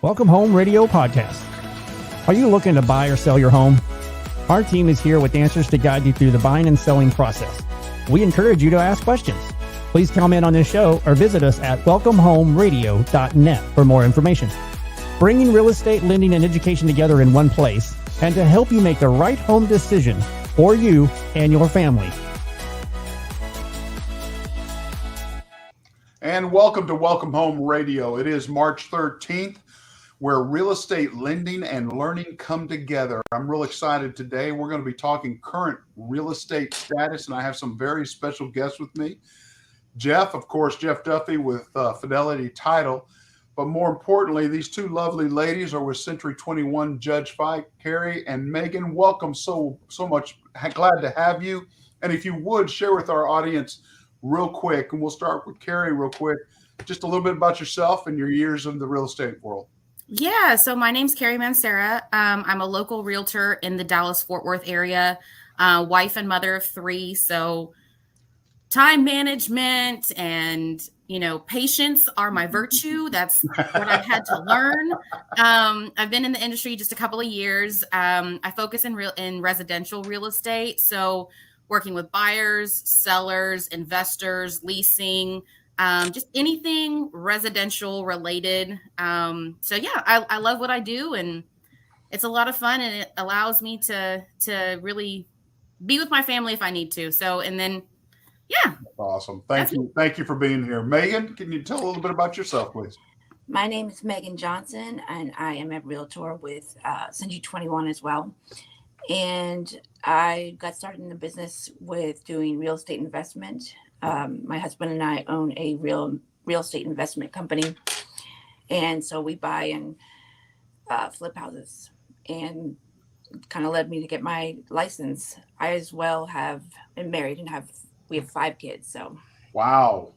Welcome Home Radio Podcast. Are you looking to buy or sell your home? Our team is here with answers to guide you through the buying and selling process. We encourage you to ask questions. Please comment on this show or visit us at welcomehomeradio.net for more information. Bringing real estate, lending, and education together in one place, and to help you make the right home decision for you and your family. And welcome to Welcome Home Radio. It is March 13th, where real estate lending and learning come together. I'm real excited today. We're going to be talking current real estate status, and I have some very special guests with me. Jeff, of course, Jeff Duffee with Fidelity Title. But more importantly, these two lovely ladies are with Century 21 Judge Fight, Kari and Megan. Welcome so much. Glad to have you. And if you would, share with our audience real quick, and we'll start with Kari real quick, just a little bit about yourself and your years in the real estate world. Yeah, so my name's Kari Mancera. I'm a local realtor in the Dallas-Fort Worth area, wife and mother of three. So time management and, patience are my virtue. That's what I've had to learn. I've been in the industry just a couple of years. I focus in residential real estate. So working with buyers, sellers, investors, leasing, just anything residential related. I love what I do, and it's a lot of fun, and it allows me to really be with my family if I need to. Awesome. Thank you for being here. Megan, can you tell a little bit about yourself, please? My name is Megan Johnson, and I am a realtor with Century 21 as well. And I got started in the business with doing real estate investment. My husband and I own a real estate investment company. And so we buy and flip houses, and kind of led me to get my license. I as well been married and we have 5 kids. So. Wow.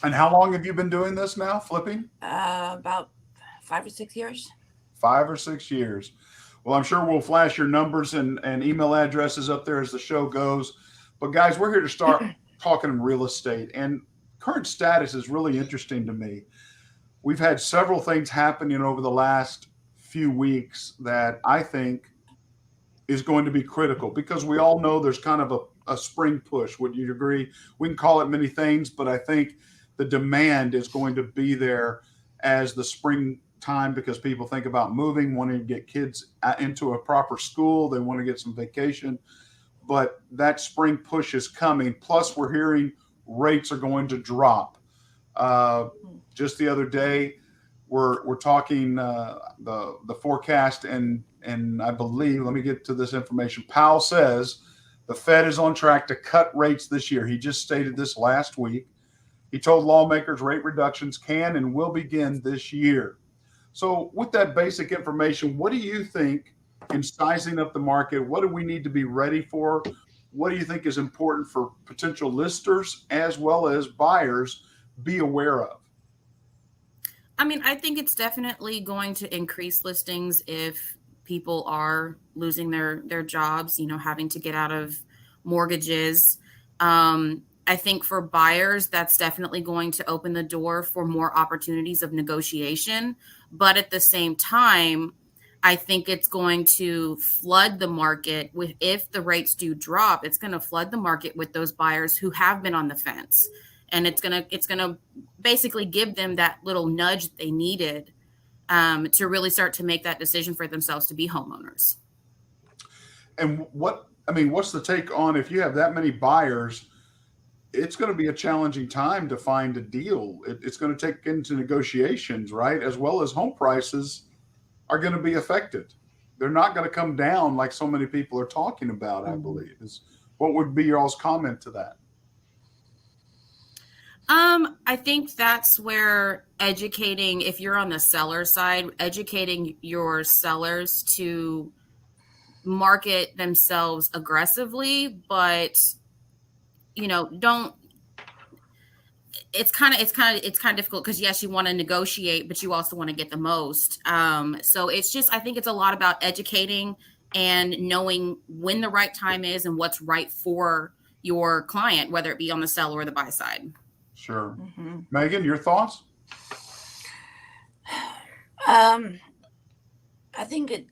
And how long have you been doing this now, flipping? About 5 or 6 years. 5 or 6 years. Well, I'm sure we'll flash your numbers and email addresses up there as the show goes. But guys, we're here to start talking real estate, and current status is really interesting to me. We've had several things happening over the last few weeks that I think is going to be critical, because we all know there's kind of a spring push. Would you agree? We can call it many things, but I think the demand is going to be there as the spring time, because people think about moving, wanting to get kids into a proper school. They want to get some vacation, but that spring push is coming. Plus, we're hearing rates are going to drop. Just the other day, we're talking the forecast, and I believe, let me get to this information. Powell says the Fed is on track to cut rates this year. He just stated this last week. He told lawmakers rate reductions can and will begin this year. So with that basic information, what do you think in sizing up the market? What do we need to be ready for? What do you think is important for potential listers as well as buyers be aware of? I think it's definitely going to increase listings if people are losing their jobs, having to get out of mortgages. I think for buyers, that's definitely going to open the door for more opportunities of negotiation. But at the same time, I think it's going to flood the market with, if the rates do drop, it's going to flood the market with those buyers who have been on the fence. And it's going to basically give them that little nudge that they needed to really start to make that decision for themselves to be homeowners. And what's the take on, if you have that many buyers, it's going to be a challenging time to find a deal. It's going to take into negotiations, right? As well as home prices are going to be affected. They're not going to come down like so many people are talking about, I believe. What would be your all's comment to that? I think that's where educating, if you're on the seller side, educating your sellers to market themselves aggressively, but it's kind of difficult, because yes, you want to negotiate, but you also want to get the most. So I think it's a lot about educating and knowing when the right time is and what's right for your client, whether it be on the sell or the buy side. Sure. Mm-hmm. Megan, your thoughts? I think it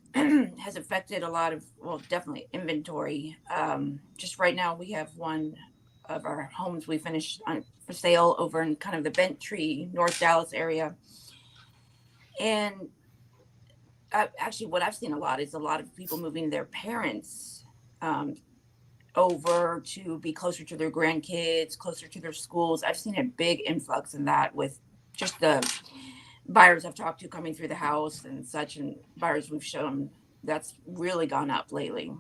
has affected a lot of, well, definitely inventory. Just right now, we have one of our homes we finished for sale over in kind of the Bent Tree, North Dallas area. And actually, what I've seen a lot is a lot of people moving their parents over to be closer to their grandkids, closer to their schools. I've seen a big influx in that with just the buyers I've talked to coming through the house and such, and buyers we've shown, that's really gone up lately.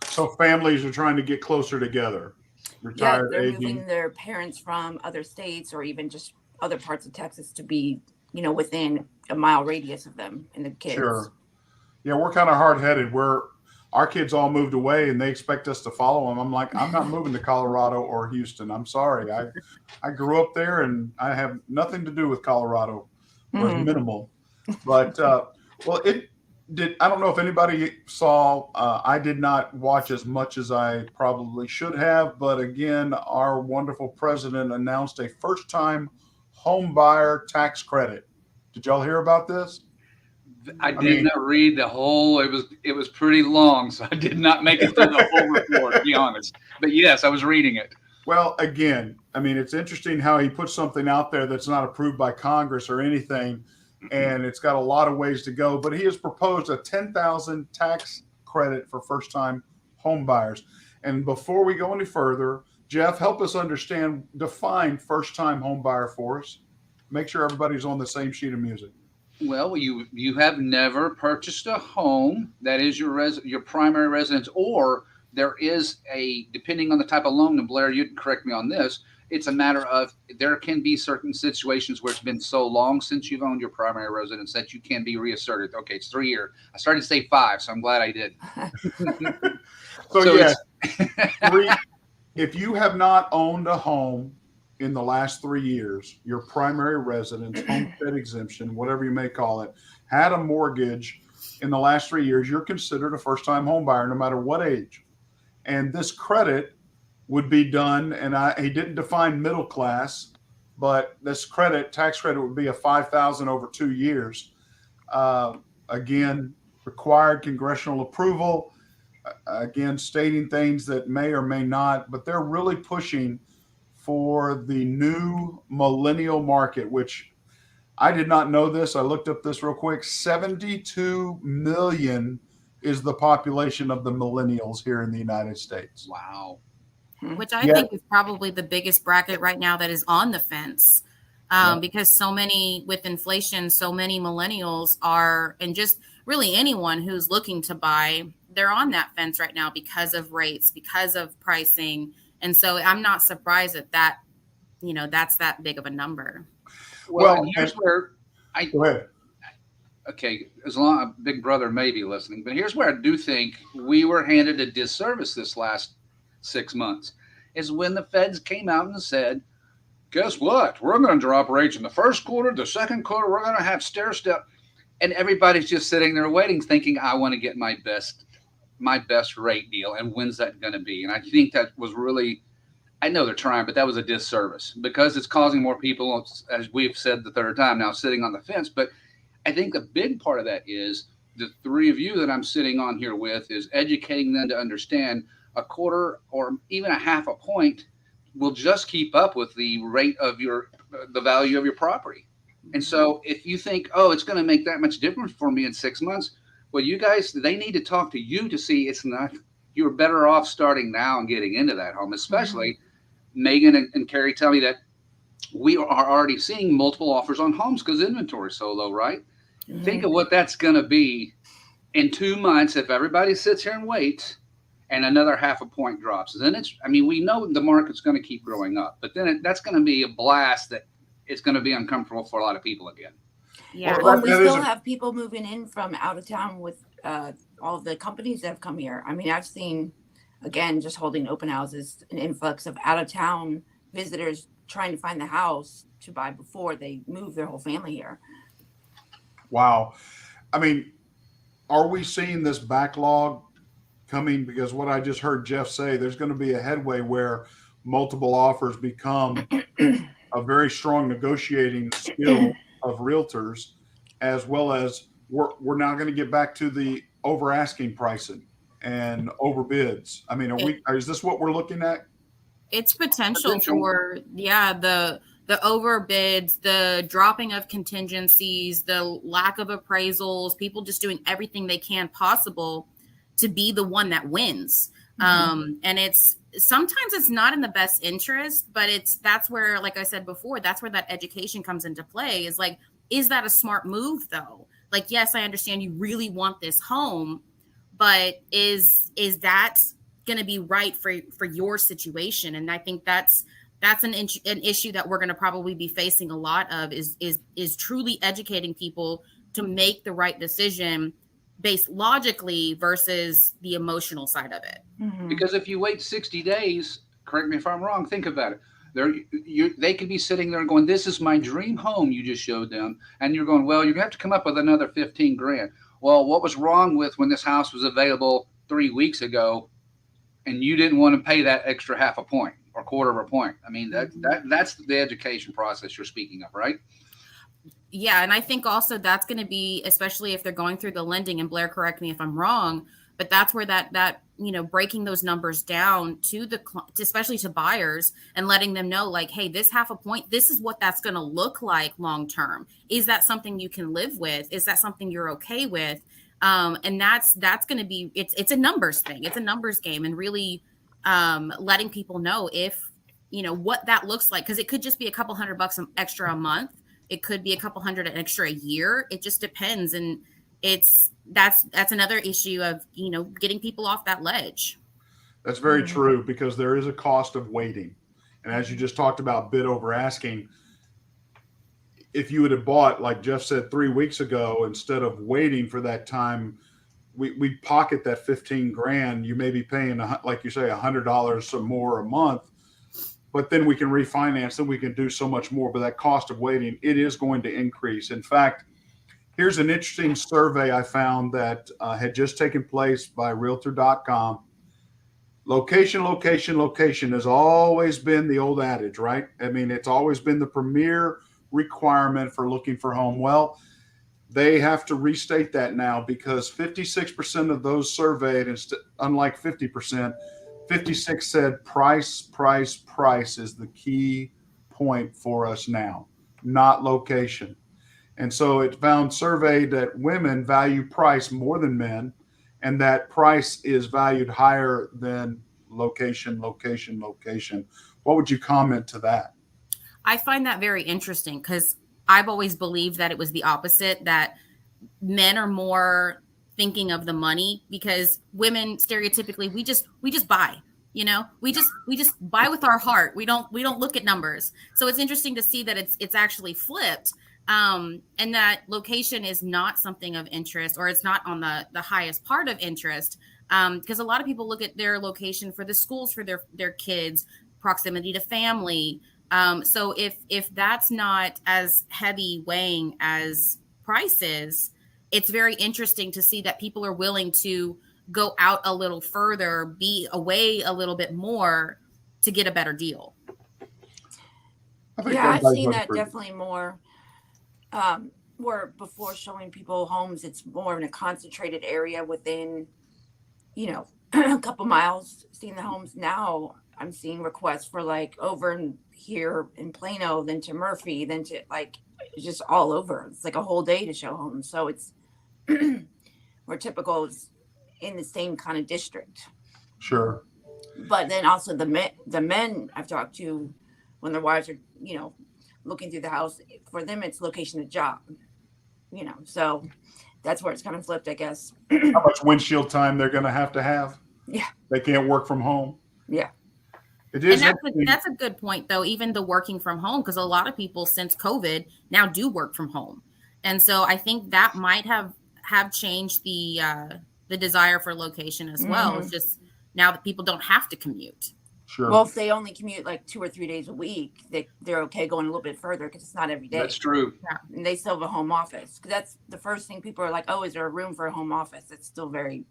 So families are trying to get closer together. Retired, they're aging. moving their parents from other states or even just other parts of Texas to be, within a mile radius of them and the kids. Sure. Yeah, we're kind of hard-headed. Our kids all moved away and they expect us to follow them. I'm like, I'm not moving to Colorado or Houston. I'm sorry. I grew up there and I have nothing to do with Colorado, or minimal. But I don't know if anybody saw, I did not watch as much as I probably should have, but again, our wonderful president announced a first-time home buyer tax credit. Did y'all hear about this? I did not read the whole. It was pretty long, so I did not make it through the whole report, to be honest. But yes, I was reading it. Well, again, it's interesting how he puts something out there that's not approved by Congress or anything, and it's got a lot of ways to go. But he has proposed a $10,000 tax credit for first-time home buyers. And before we go any further, Jeff, help us define first-time home buyer for us. Make sure everybody's on the same sheet of music. Well, you have never purchased a home that is your primary residence, or there is depending on the type of loan, and Blair, you can correct me on this, it's a matter of there can be certain situations where it's been so long since you've owned your primary residence that you can be reasserted. Okay, it's 3 years. I started to say 5, so I'm glad I did. So yes, if you have not owned a home in the last 3 years, your primary residence, homestead exemption, whatever you may call it, had a mortgage in the last 3 years, you're considered a first-time home buyer no matter what age. And this credit would be done, and he didn't define middle class, but this tax credit would be a $5,000 over 2 years. Again, required congressional approval, again, stating things that may or may not, but they're really pushing for the new millennial market, which I did not know this. I looked up this real quick. 72 million is the population of the millennials here in the United States. Wow. Which I think is probably the biggest bracket right now that is on the fence. Because so many, with inflation, so many millennials are, and just really anyone who's looking to buy, they're on that fence right now because of rates, because of pricing. And so I'm not surprised that that's that big of a number. Well, here's where go ahead. Okay, as long Big Brother may be listening, but here's where I do think we were handed a disservice this last 6 months, is when the feds came out and said, guess what? We're going to drop rates in the first quarter, the second quarter, we're going to have stair step. And everybody's just sitting there waiting, thinking, I want to get my best rate deal. And when's that going to be? And I think that was really, I know they're trying, but that was a disservice because it's causing more people, as we've said the third time now, sitting on the fence. But I think the big part of that is the three of you that I'm sitting on here with is educating them to understand a quarter or even a half a point will just keep up with the rate of the value of your property. And so if you think, oh, it's going to make that much difference for me in 6 months, well, you guys, they need to talk to you to see it's not, you're better off starting now and getting into that home, especially Megan and Kari tell me that we are already seeing multiple offers on homes because inventory is so low, right? Mm-hmm. Think of what that's going to be in 2 months if everybody sits here and waits and another half a point drops. Then we know the market's going to keep growing up, but then that's going to be a blast that it's going to be uncomfortable for a lot of people again. Yeah, well, we still have people moving in from out of town with all the companies that have come here. I mean, I've seen, again, just holding open houses, an influx of out of town visitors trying to find the house to buy before they move their whole family here. Wow. I mean, are we seeing this backlog coming? Because what I just heard Jeff say, there's going to be a headway where multiple offers become a very strong negotiating skill of realtors, as well as we're now going to get back to the over asking pricing and overbids. I mean, is this what we're looking at? It's potential for, the overbids, the dropping of contingencies, the lack of appraisals, people just doing everything they can possible to be the one that wins. And sometimes it's not in the best interest, but that's where, like I said before, that's where that education comes into play. Is like, is that a smart move though? Like, yes, I understand you really want this home, but is that going to be right for your situation? And I think that's an issue that we're going to probably be facing a lot of is truly educating people to make the right decision based logically versus the emotional side of it. Because if you wait 60 days, correct me if I'm wrong, think about it. They could be sitting there and going, this is my dream home you just showed them. And you're going, well, you're going to have to come up with another 15 grand. Well, what was wrong with when this house was available 3 weeks ago and you didn't want to pay that extra half a point or quarter of a point? I mean, that's the education process you're speaking of, right? Yeah. And I think also that's going to be, especially if they're going through the lending, and Blair, correct me if I'm wrong, but that's where that breaking those numbers down to especially to buyers and letting them know, like, hey, this half a point, this is what that's going to look like long term. Is that something you can live with? Is that something you're okay with? And that's going to be, it's a numbers thing. It's a numbers game, and really letting people know if, what that looks like. Cause it could just be a couple $100 extra a month. It could be a couple hundred extra a year. It just depends. And that's another issue of, getting people off that ledge. That's very true, because there is a cost of waiting. And as you just talked about bid over asking, if you would have bought, like Jeff said, 3 weeks ago, instead of waiting for that time, we pocket that 15 grand. You may be paying, like you say, $100 or more a month, but then we can refinance and we can do so much more. But that cost of waiting, it is going to increase. In fact, here's an interesting survey I found that had just taken place by Realtor.com. Location, location, location has always been the old adage, right? I mean, it's always been the premier requirement for looking for home. Well, they have to restate that now, because 56% of those surveyed, unlike 50%, 56 said price, price, price is the key point for us now, not location. And so it surveyed that women value price more than men, and that price is valued higher than location, location, location. What would you comment to that? I find that very interesting, because I've always believed that it was the opposite, that men are more thinking of the money, because women stereotypically, we just buy, we just buy with our heart. We don't look at numbers. So it's interesting to see that it's actually flipped. And that location is not something of interest, or it's not on the highest part of interest. Because a lot of people look at their location for the schools for their kids, proximity to family. So if that's not as heavy weighing as price is, it's very interesting to see that people are willing to go out a little further, be away a little bit more to get a better deal. I've seen that definitely more. Where before showing people homes, it's more in a concentrated area within, a couple miles, seeing the homes. Now I'm seeing requests for like over in here in Plano, then to Murphy, then to like just all over. It's like a whole day to show homes. So it's more typical is in the same kind of district. Sure. But then also the men I've talked to, when their wives are, looking through the house, for them it's location of job, so that's where it's kind of flipped, I guess. How much windshield time they're going to have. Yeah. They can't work from home. Yeah. It is. And that's a good point, though, even the working from home, because a lot of people since COVID now do work from home. And so I think that might have changed the desire for location as well. It's just now that people don't have to commute. Sure. Well, if they only commute like 2 or 3 days a week, they're okay going a little bit further, because it's not every day. That's true. Yeah. And they still have a home office. Because that's the first thing people are like, oh, is there a room for a home office? It's still very,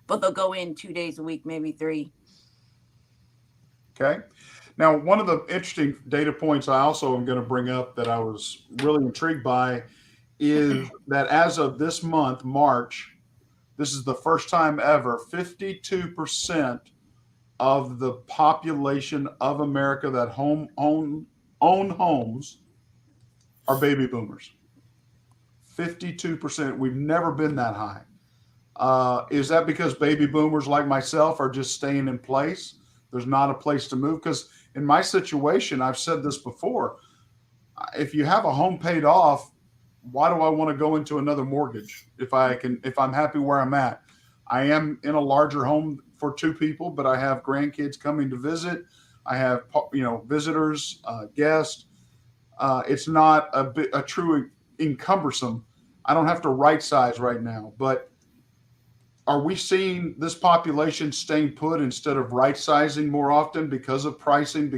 but they'll go in 2 days a week, maybe 3. Okay. Now, one of the interesting data points I also am going to bring up that I was really intrigued by is that as of this month, March, this is the first time ever, 52% of the population of America that own homes are baby boomers. 52%. We've never been that high. Is that because baby boomers like myself are just staying in place? There's not a place to move? Because in my situation, I've said this before, if you have a home paid off, why do I want to go into another mortgage if I'm happy where I'm at? I am in a larger home for two people, but I have grandkids coming to visit. I have, visitors, guests. It's not a true encumbersome. I don't have to right size right now, but are we seeing this population staying put instead of right sizing more often because of pricing,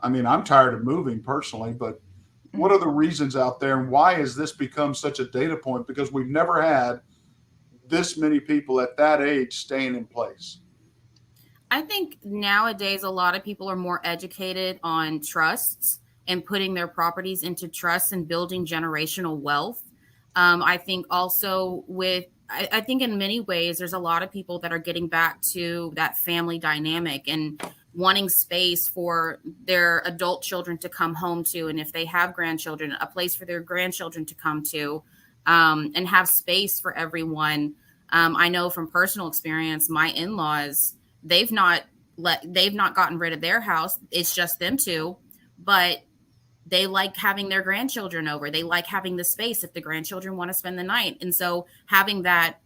I'm tired of moving personally, but what are the reasons out there and why has this become such a data point? Because we've never had this many people at that age staying in place. I think nowadays a lot of people are more educated on trusts and putting their properties into trusts and building generational wealth. I think also I think in many ways, there's a lot of people that are getting back to that family dynamic and wanting space for their adult children to come home to. And if they have grandchildren, a place for their grandchildren to come to, and have space for everyone. I know from personal experience, my in-laws, they've not gotten rid of their house. It's just them two, but they like having their grandchildren over. They like having the space if the grandchildren want to spend the night. And so having that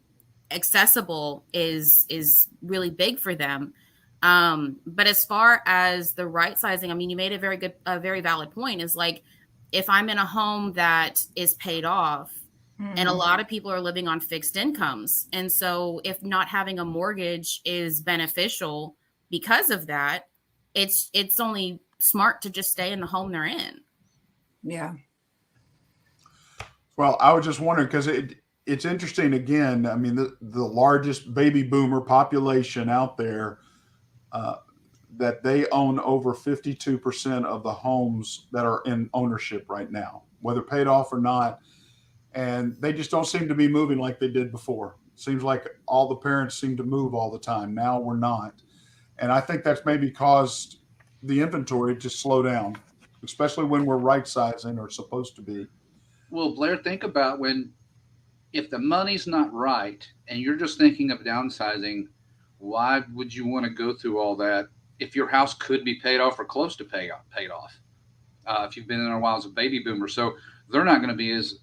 accessible is really big for them. But as far as the right sizing, you made a very valid point, is like, if I'm in a home that is paid off, and a lot of people are living on fixed incomes. And so if not having a mortgage is beneficial because of that, it's only smart to just stay in the home they're in. Yeah. Well, I was just wondering because it's interesting again. The largest baby boomer population out there, that they own over 52% of the homes that are in ownership right now, whether paid off or not. And they just don't seem to be moving like they did before. Seems like all the parents seem to move all the time. Now we're not. And I think that's maybe caused the inventory to slow down, especially when we're right sizing or supposed to be. Well, Blair, think about if the money's not right and you're just thinking of downsizing, why would you want to go through all that if your house could be paid off or close to paid off? If you've been in there a while as a baby boomer. So they're not going to be as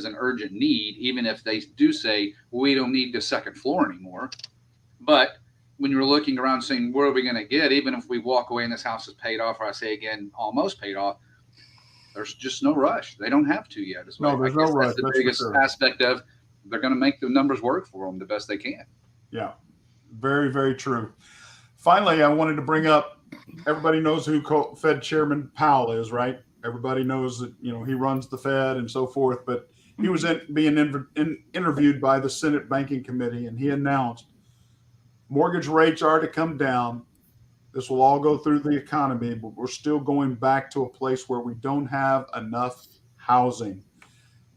an urgent need, even if they do say, we don't need the second floor anymore. But when you're looking around saying, where are we going to get, even if we walk away and this house is paid off, or I say again, almost paid off, there's just no rush. They don't have to yet. No, there's no rush. That's the biggest aspect of they're going to make the numbers work for them the best they can. Yeah, very, very true. Finally, I wanted to bring up, everybody knows who Fed Chairman Powell is, right? Everybody knows that, he runs the Fed and so forth, but he was being interviewed by the Senate Banking Committee, and he announced mortgage rates are to come down. This will all go through the economy, but we're still going back to a place where we don't have enough housing.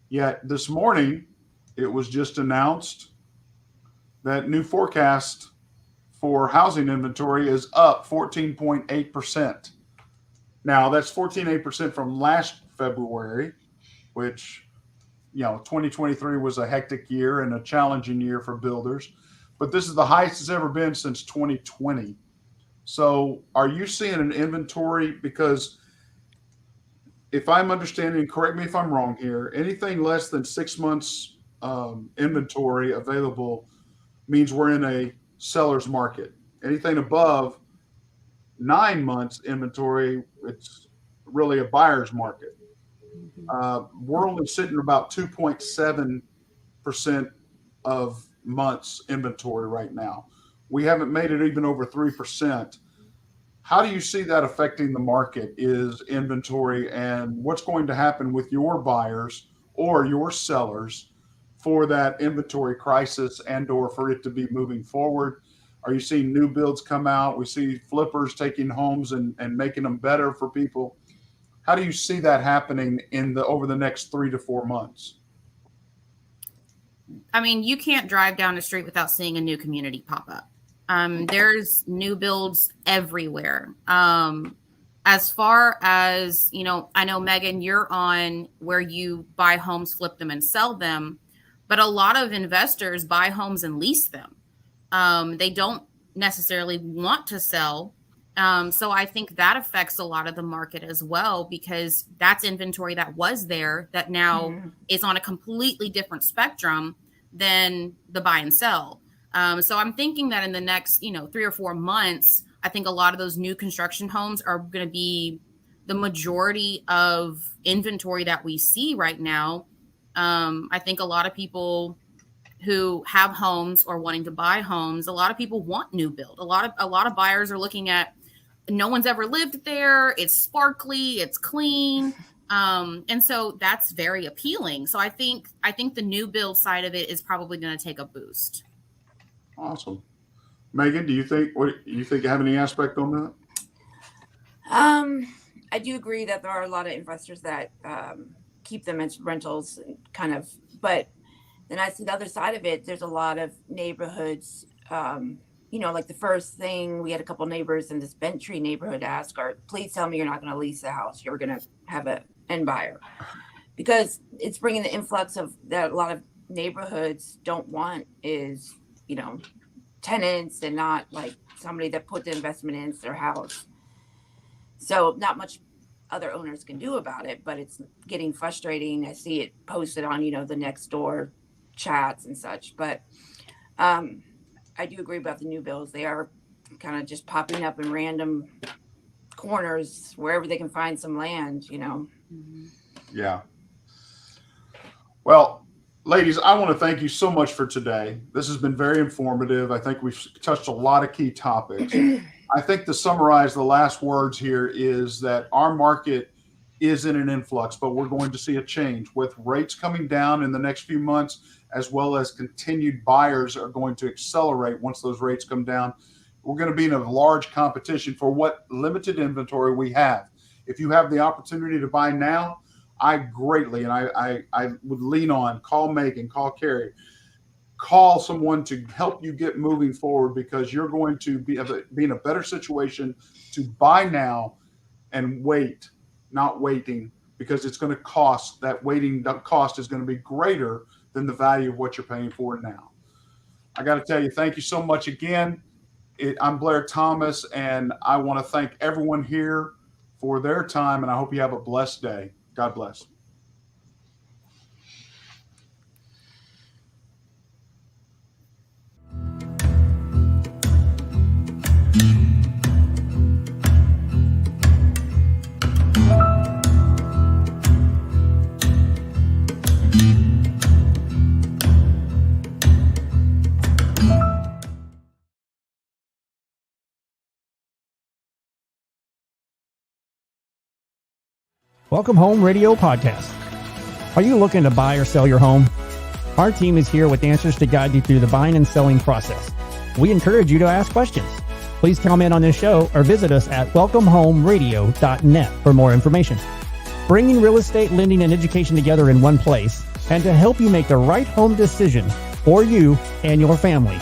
Yet this morning, it was just announced that new forecast for housing inventory is up 14.8%. Now, that's 14.8% from last February, which, 2023 was a hectic year and a challenging year for builders. But this is the highest it's ever been since 2020. So are you seeing an inventory? Because if I'm understanding, correct me if I'm wrong here, anything less than 6 months inventory available means we're in a seller's market. Anything above 9 months inventory, it's really a buyer's market. We're only sitting about 2.7% of months inventory right now. We haven't made it even over 3%. How do you see that affecting the market, is inventory, and what's going to happen with your buyers or your sellers for that inventory crisis and or for it to be moving forward? Are you seeing new builds come out? We see flippers taking homes and making them better for people. How do you see that happening over the next 3 to 4 months? I mean, you can't drive down the street without seeing a new community pop up. There's new builds everywhere. As far as, I know, Megan, you're on where you buy homes, flip them, and sell them. But a lot of investors buy homes and lease them. They don't necessarily want to sell. So I think that affects a lot of the market as well, because that's inventory that was there that now is on a completely different spectrum than the buy and sell. So I'm thinking that in the next, 3 or 4 months, I think a lot of those new construction homes are going to be the majority of inventory that we see right now. I think a lot of people who have homes or wanting to buy homes, a lot of people want new build. A lot of buyers are looking at, no one's ever lived there. It's sparkly, it's clean. And so that's very appealing. So I think the new build side of it is probably going to take a boost. Awesome. Megan, do you think you have any aspect on that? I do agree that there are a lot of investors that keep them as rentals, kind of. But then I see the other side of it. There's a lot of neighborhoods. Like the first thing, we had a couple neighbors in this Bent Tree neighborhood ask, please tell me you're not going to lease the house. You're going to have an end buyer, because it's bringing the influx of that a lot of neighborhoods don't want is, tenants and not like somebody that put the investment into their house. So not much other owners can do about it, but it's getting frustrating. I see it posted on, the next door chats and such. But I do agree about the new builds. They are kind of just popping up in random corners wherever they can find some land, Yeah. Well, ladies, I want to thank you so much for today. This has been very informative. I think we've touched a lot of key topics. I think to summarize the last words here is that our market is in an influx, but we're going to see a change with rates coming down in the next few months, as well as continued buyers are going to accelerate once those rates come down. We're going to be in a large competition for what limited inventory we have. If you have the opportunity to buy now, I greatly, and I would lean on, call Megan, call Kari, call someone to help you get moving forward, because you're going to be in a better situation to buy now and wait, not waiting, because it's going to cost, that waiting cost is going to be greater than the value of what you're paying for now. I got to tell you, thank you so much again. I'm Blair Thomas, and I want to thank everyone here for their time, and I hope you have a blessed day. God bless. Welcome Home Radio Podcast. Are you looking to buy or sell your home? Our team is here with answers to guide you through the buying and selling process. We encourage you to ask questions. Please comment on this show or visit us at welcomehomeradio.net for more information. Bringing real estate, lending, and education together in one place, and to help you make the right home decision for you and your family.